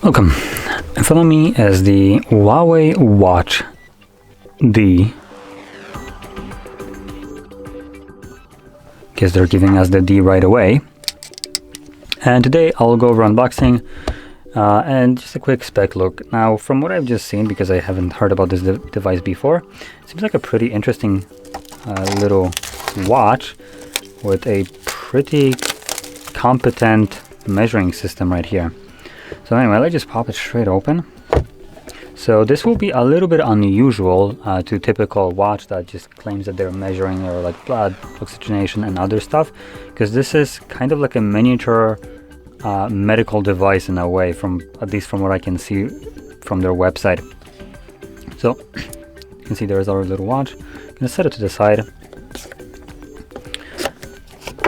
Welcome. In front of me is the Huawei Watch D. Guess they're giving us the D right away. And today I'll go over unboxing and just a quick spec look. Now, from what I've just seen, because I haven't heard about this device before, it seems like a pretty interesting little watch with a pretty competent measuring system right here. So anyway, let's just pop it straight open. So this will be a little bit unusual to typical watch that just claims that they're measuring or like blood oxygenation and other stuff, because this is kind of like a miniature medical device in a way, at least from what I can see from their website. So you can see there's our little watch. I'm gonna set it to the side.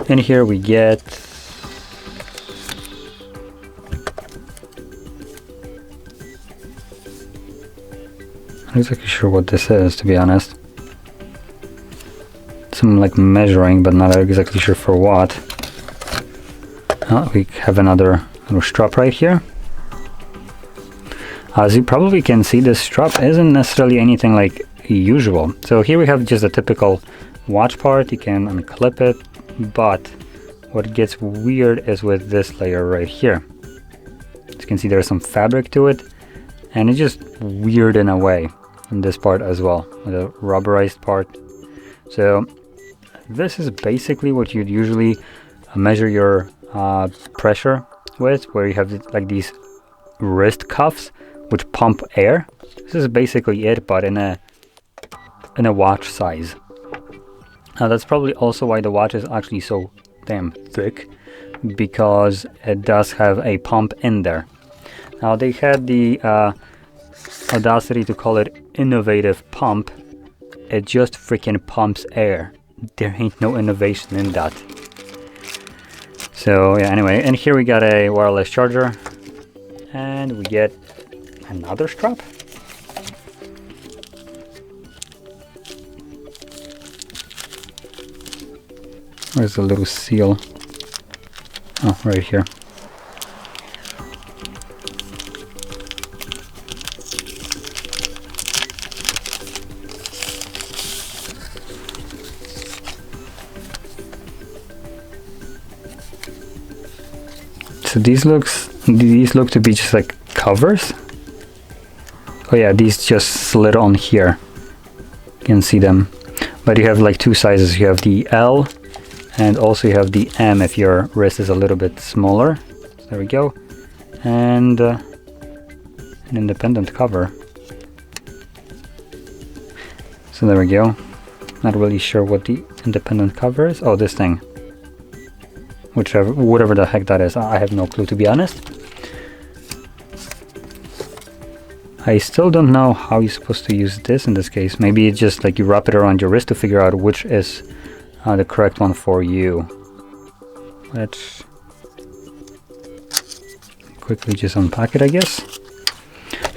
In here we get I'm not exactly sure what this is, to be honest. Some like measuring, but not exactly sure for what. We have another little strap right here. As you probably can see, this strap isn't necessarily anything like usual. So here we have just a typical watch part. You can unclip it, but what gets weird is with this layer right here. As you can see, there's some fabric to it, and it's just weird in a way. And this part as well, with a rubberized part. So this is basically what you'd usually measure your pressure with, where you have like these wrist cuffs which pump air. This is basically it, but in a watch size. Now that's probably also why the watch is actually so damn thick, because it does have a pump in there. Now they had the audacity to call it innovative pump. It just freaking pumps air. There ain't no innovation in that. So yeah, anyway, and here we got a wireless charger, and we get another strap. Where's the little seal? Oh, right here. So these look to be just like covers. Oh yeah, these just slid on here. You can see them. But you have like two sizes. You have the L and also you have the M if your wrist is a little bit smaller. So there we go. And an independent cover. So there we go. Not really sure what the independent cover is. Oh, this thing. Whatever the heck that is, I have no clue, to be honest. I still don't know how you're supposed to use this in this case. Maybe it's just like you wrap it around your wrist to figure out which is the correct one for you. Let's quickly just unpack it, I guess.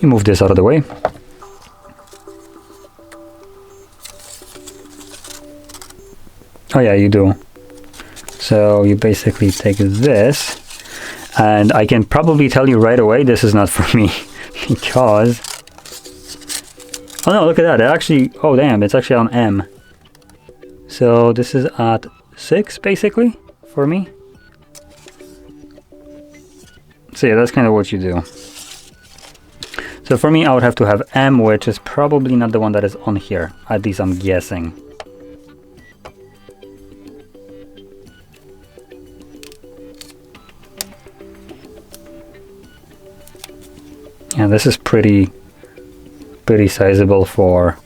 You move this out of the way. Oh yeah, you do. So you basically take this, and I can probably tell you right away this is not for me, because oh no, look at that, it actually, oh damn, it's actually on M. So this is at 6 basically for me. So yeah, that's kind of what you do. So for me I would have to have M, which is probably not the one that is on here, at least I'm guessing. Yeah, this is pretty sizable for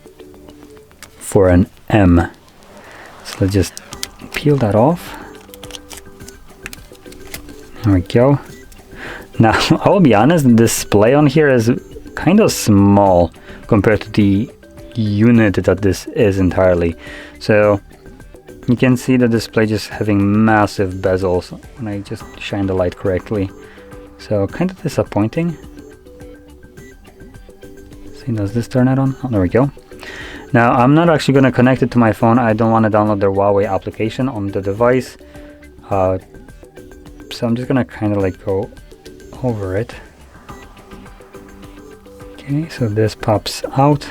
an M. So let's just peel that off. There we go. Now, I will be honest, the display on here is kind of small compared to the unit that this is entirely. So you can see the display just having massive bezels when I just shine the light correctly. So kind of disappointing. Does this turn it on? Oh, there we go. Now I'm not actually going to connect it to my phone. I don't want to download their Huawei application on the device. So I'm just going to kind of like go over it. Okay, so this pops out.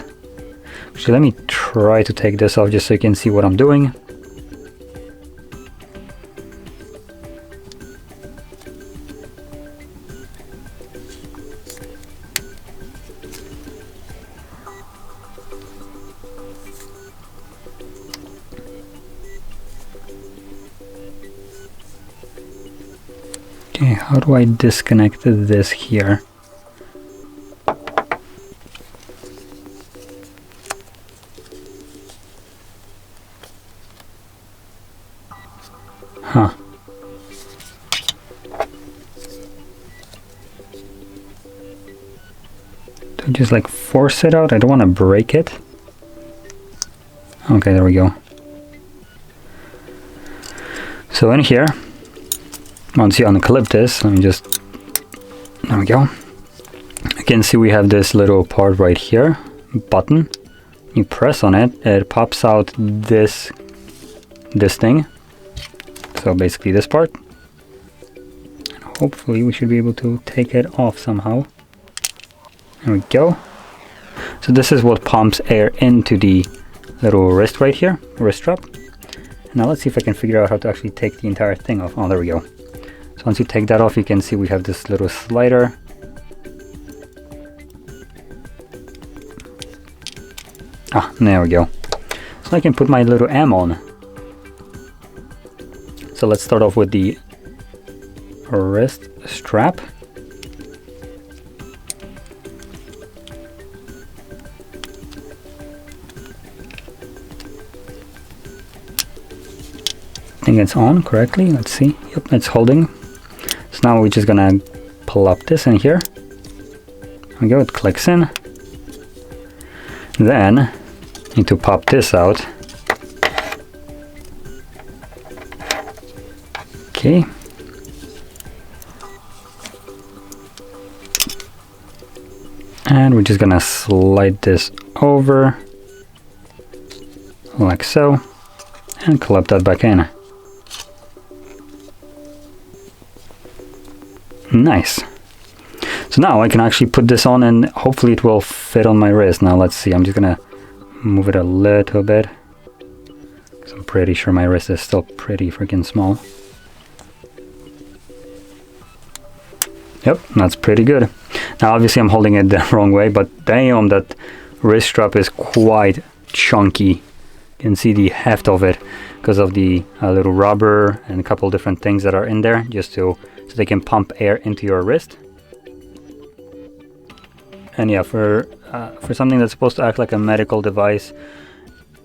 Actually, let me try to take this off just so you can see what I'm doing. Okay, how do I disconnect this here? Huh. Do I just like force it out? I don't want to break it. Okay, there we go. So in here, once you unclip this, let me just, there we go. You can see we have this little part right here, button. You press on it, it pops out this thing. So basically this part. Hopefully we should be able to take it off somehow. There we go. So this is what pumps air into the little wrist right here, wrist strap. Now let's see if I can figure out how to actually take the entire thing off. Oh, there we go. So once you take that off, you can see we have this little slider. Ah, there we go. So I can put my little M on. So let's start off with the wrist strap. I think it's on correctly. Let's see. Yep, it's holding. So now we're just gonna plop this in here. There we go, it clicks in. Then need to pop this out. Okay. And we're just gonna slide this over like so and clip that back in. Nice. So now I can actually put this on and hopefully it will fit on my wrist. Now let's see, I'm just gonna move it a little bit because I'm pretty sure my wrist is still pretty freaking small. Yep, that's pretty good. Now obviously I'm holding it the wrong way, but damn, that wrist strap is quite chunky. You can see the heft of it because of the little rubber and a couple different things that are in there just so they can pump air into your wrist. And yeah, for something that's supposed to act like a medical device,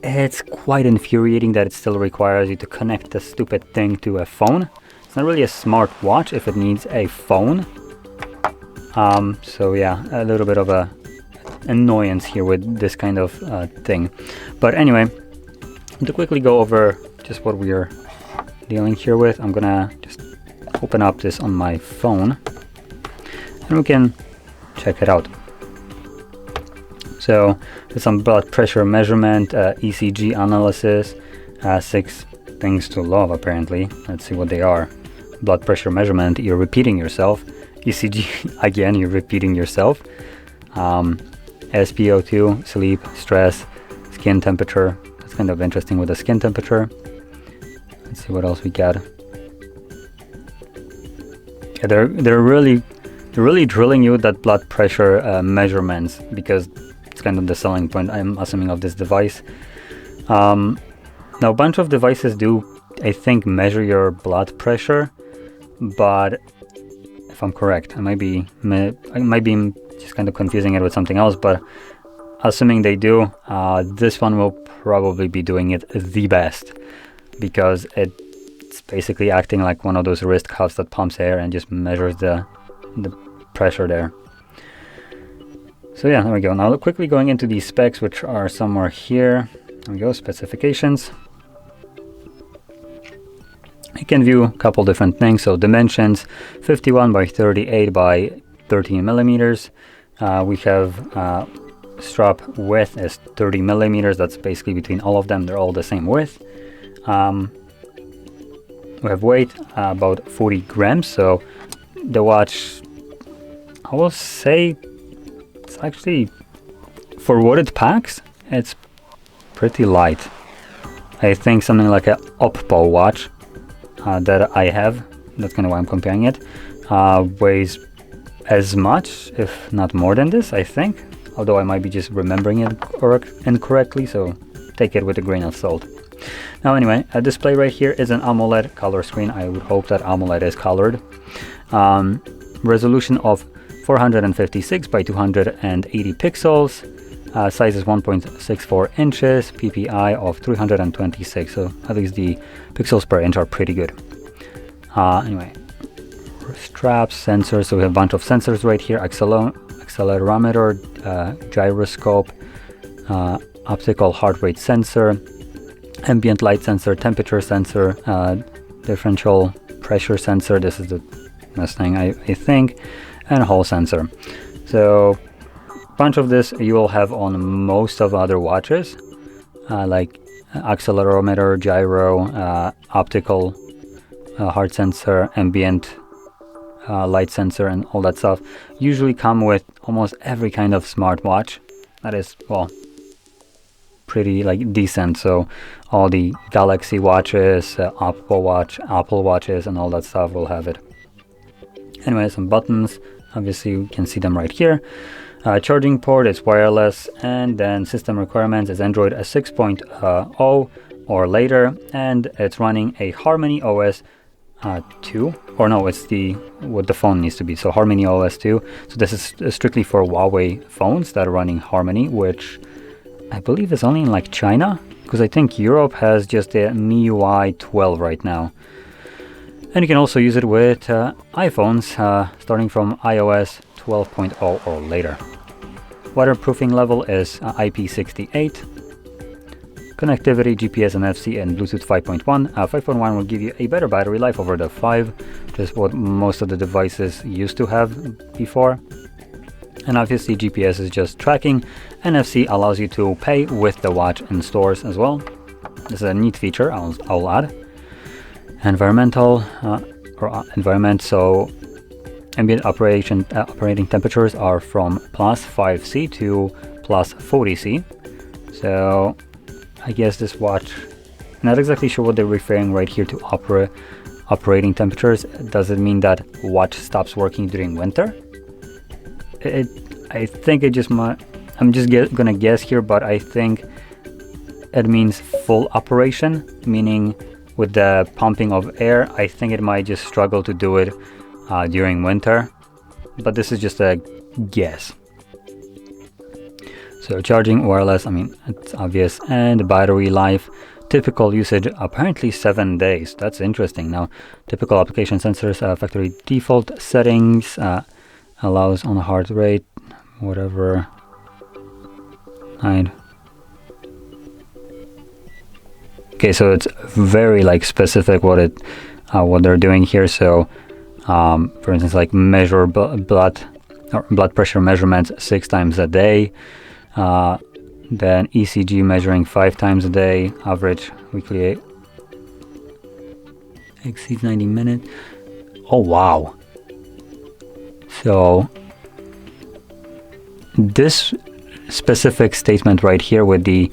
it's quite infuriating that it still requires you to connect the stupid thing to a phone. It's not really a smart watch if it needs a phone. So yeah, a little bit of a annoyance here with this kind of thing. But anyway, to quickly go over just what we are dealing here with, I'm gonna just open up this on my phone and we can check it out. So there's some blood pressure measurement, ECG analysis, 6 things to love apparently. Let's see what they are. Blood pressure measurement, you're repeating yourself. ECG, again, you're repeating yourself. SpO2, sleep, stress, skin temperature. That's kind of interesting with the skin temperature. Let's see what else we got. Yeah, they're really drilling you with that blood pressure measurements because it's kind of the selling point, I'm assuming, of this device. Now a bunch of devices do, I think, measure your blood pressure, but if I'm correct, I might be just kind of confusing it with something else, but assuming they do, this one will probably be doing it the best because it's basically acting like one of those wrist cuffs that pumps air and just measures the pressure there. So yeah, there we go. Now quickly going into these specs, which are somewhere here. There we go, specifications. You can view a couple different things. So dimensions, 51 by 38 by 13 millimeters. We have strap width is 30 millimeters. That's basically between all of them. They're all the same width. We have weight, about 40 grams. So the watch, I will say, it's actually, for what it packs, it's pretty light. I think something like a Oppo watch that I have, that's kind of why I'm comparing it, weighs as much, if not more than this, I think. Although I might be just remembering it incorrectly, so take it with a grain of salt. Now anyway, a display right here is an AMOLED color screen. I would hope that AMOLED is colored. Resolution of 456 by 280 pixels. Size is 1.64 inches. PPI of 326. So at least the pixels per inch are pretty good. Anyway, straps, sensors. So we have a bunch of sensors right here. Accelerometer, gyroscope, optical heart rate sensor, ambient light sensor, temperature sensor, differential pressure sensor. This is the best thing I think, and Hall sensor. So a bunch of this you will have on most of other watches, like accelerometer, gyro, optical heart sensor, ambient light sensor, and all that stuff usually come with almost every kind of smartwatch that is, well, pretty like decent. So all the Galaxy watches, Apple watches, and all that stuff will have it. Anyway, some buttons, obviously you can see them right here. Charging port is wireless, and then system requirements is Android 6.0 or later, and it's running a Harmony OS 2, or no, it's what the phone needs to be, so Harmony OS 2. So this is strictly for Huawei phones that are running Harmony, which I believe is only in like China, because I think Europe has just a MIUI 12 right now. And you can also use it with iPhones starting from iOS 12.0 or later. Waterproofing level is IP68. Connectivity, GPS, NFC, and Bluetooth 5.1. 5.1 will give you a better battery life over the 5, just what most of the devices used to have before. And obviously GPS is just tracking. NFC allows you to pay with the watch in stores as well. This is a neat feature I'll add. Environmental environment, so ambient operating temperatures are from plus 5C to plus 40C. So I guess this watch, not exactly sure what they're referring right here to operating temperatures. Does it mean that watch stops working during winter? I think it just might, I'm just gonna guess here, but I think it means full operation, meaning with the pumping of air. I think it might just struggle to do it during winter, but this is just a guess. So charging wireless, I mean, it's obvious. And the battery life, typical usage, apparently 7 days. That's interesting. Now, typical application sensors, factory default settings, allows on a heart rate, whatever. Okay, so it's very like specific what they're doing here. So, for instance, like measure blood pressure measurements 6 times a day. Then ECG measuring 5 times a day. Average weekly exceeds 90 minutes. Oh wow! So this specific statement right here with the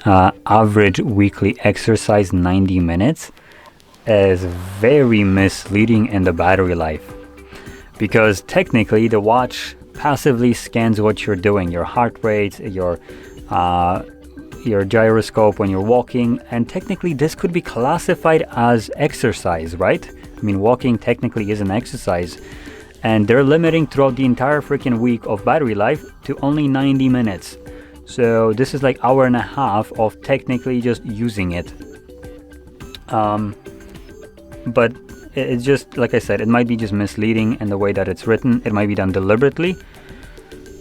average weekly exercise 90 minutes is very misleading in the battery life, because technically the watch passively scans what you're doing, your heart rate, your gyroscope when you're walking, and technically this could be classified as exercise, right? I mean, walking technically is an exercise, and they're limiting throughout the entire freaking week of battery life to only 90 minutes. So this is like hour and a half of technically just using it. But it's just, like I said, it might be just misleading in the way that it's written. It might be done deliberately,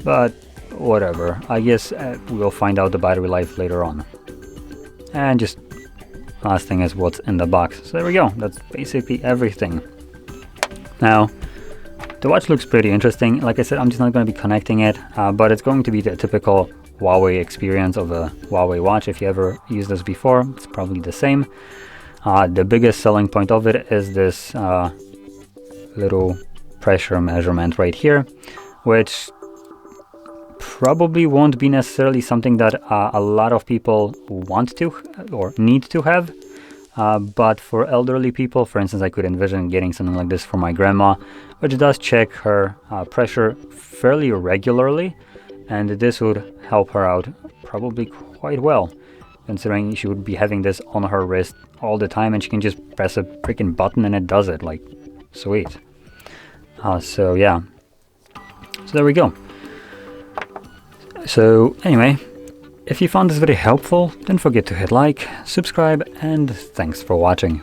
but whatever. I guess we'll find out the battery life later on. And just last thing is what's in the box. So there we go. That's basically everything. Now, the watch looks pretty interesting. Like I said, I'm just not going to be connecting it, but it's going to be the typical Huawei experience of a Huawei watch. If you ever used this before, it's probably the same. The biggest selling point of it is this little pressure measurement right here, which probably won't be necessarily something that a lot of people want to or need to have. But for elderly people, for instance, I could envision getting something like this for my grandma, which does check her pressure fairly regularly, and this would help her out probably quite well, considering she would be having this on her wrist all the time, and she can just press a freaking button and it does it. Like, sweet. So yeah, so there we go. So anyway, if you found this video helpful, don't forget to hit like, subscribe, and thanks for watching.